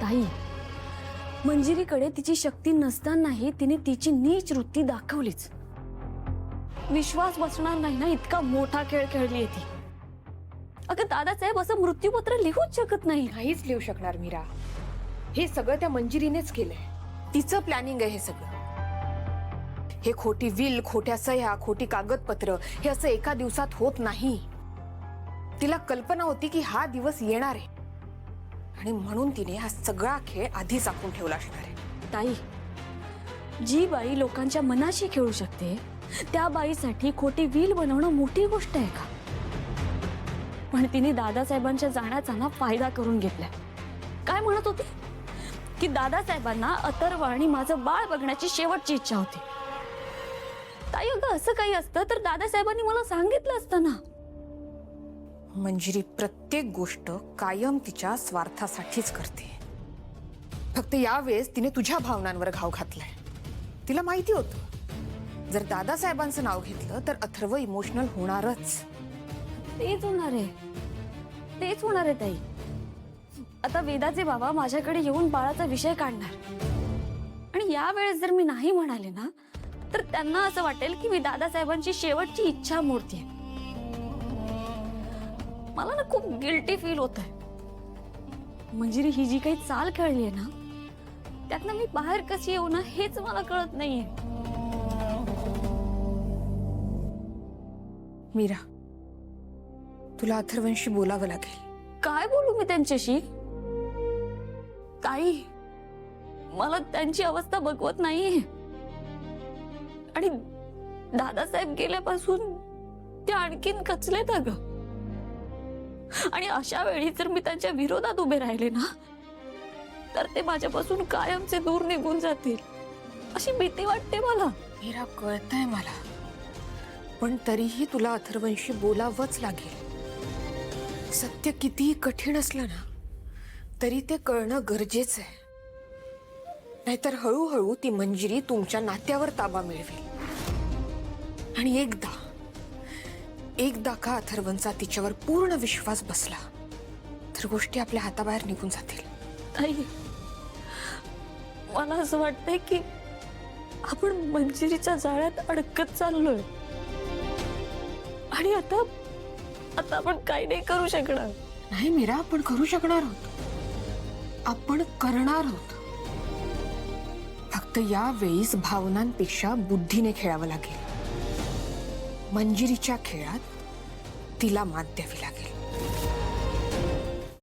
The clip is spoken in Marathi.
ताई, मंजिरीकडे तिची शक्ती नसतानाही तिने तिची नीच वृत्ती दाखवलीच। विश्वास बसणार नाही ना इतका मोठा खेळ खेळली ती। अगं दादासाहेब असं मृत्यूपत्र लिहूच शकत नाही। काहीच लिहू शकणार मीरा, हे सगळं त्या मंजिरीनेच केलंय। तिचं प्लॅनिंग आहे हे सगळं। हे खोटी विल, खोट्या सह्या, खोटी कागदपत्र हे असं एका दिवसात होत नाही। तिला कल्पना होती की हा दिवस येणार आहे आणि म्हणून तिने हा सगळा खेळ आधीच आखून ठेवला असणार आहे। ताई, जी बाई लोकांच्या मनाशी खेळू शकते त्या बाईसाठी खोटी व्हील बनवणं मोठी गोष्ट आहे का? पण तिने दादासाहेबांच्या जाण्याचा ना फायदा करून घेतलाय। काय म्हणत होती की दादासाहेबांना अथर्व आणि माझं बाळ बघण्याची शेवटची इच्छा होती। ताई, अगं असं काही असतं तर दादासाहेबांनी मला सांगितलं असतं ना। मंजिरी प्रत्येक गोष्ट कायम तिच्या स्वार्थासाठीच करते। फक्त यावेळेस तिने तुझ्या भावनांवर घाव घातलाय। तिला माहिती होतं जर दादासाहेबांचं नाव घेतलं तर अथर्व इमोशनल होणारच। तेच होणार आहे, तेच होणार आहे ताई। आता वेदाचे बाबा माझ्याकडे येऊन बाळाचा विषय काढणार आणि यावेळेस जर मी नाही म्हणाले ना तर त्यांना असं वाटेल की मी दादासाहेबांची शेवटची इच्छा मोडते। मला ना खूप गिल्टी फील होत आहे। मंजिरी ही जी काही चाल खेळली आहे ना त्यातनं मी बाहेर कशी येऊ ना हेच मला कळत नाहीये। मीरा, तुला अथर्वंशी बोलावं लागेल। काय बोलू मी त्यांच्याशी? ताई, मला त्यांची अवस्था बघवत नाहीये आणि दादासाहेब गेल्यापासून ते आणखीन कचलेत अगं। आणि अशा वेळी जर मी त्यांच्या विरोधात उभे राहिले ना तर ते माझ्यापासून कायमचे दूर निघून जातील अशी भीती वाटते मला। मीरा, कळतंय मला, पण तरीही तुला अथर्वंशी बोलावंच लागेल। सत्य कितीही कठीण असलं ना तरी ते कळणं गरजेचं आहे। नाहीतर हळूहळू ती मंजिरी तुमच्या नात्यावर ताबा मिळवेल आणि एकदा का अथर्वंचा तिच्यावर पूर्ण विश्वास बसला तर गोष्टी आपल्या हाताबाहेर निघून जातील। ताई, मला असं वाटतंय की आपण मंजिरीच्या जाळ्यात अडकत चाललोय आणि आता आपण काही नाही करू शकणार। नाही मीरा, आपण करू शकणार आहोत, आपण करणार आहोत। फक्त यावेळीस भावनांपेक्षा बुद्धीने खेळावं लागेल। मंजिरीच्या खेळात तिला मात द्यावी लागेल।